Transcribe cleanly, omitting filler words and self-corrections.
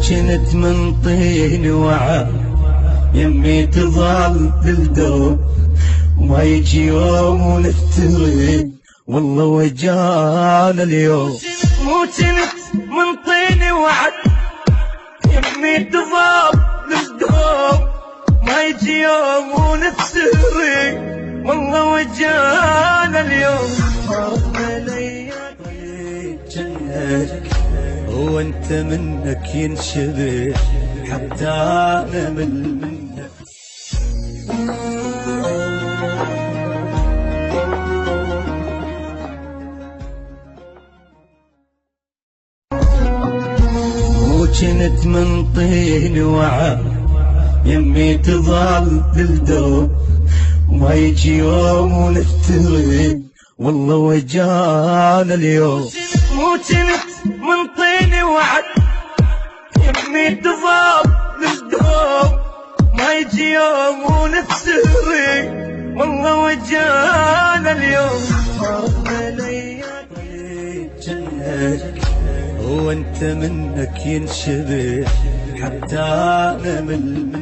وجنت من طين وعا يمي تظل بالدوب وما يجي يوم ونفترق والله وجانا اليوم. وجنت من طين وعد يمي تظل بالدوب ما يجي يوم ونفترق والله وجانا اليوم. فرقنا ليالي جنتك وانت منك ينشبه حتى انا منك. وجنت من طين وعا يمي تظل بالدوب وما يجي يوم ونفترق والله وجانا اليوم. وجنت من طين وعد يمي تظل بالدوب ما يجي يوم ونفترق والله وجانا اليوم. فرقنا ليالي جنتك وانت منك ينشبه حتى انا من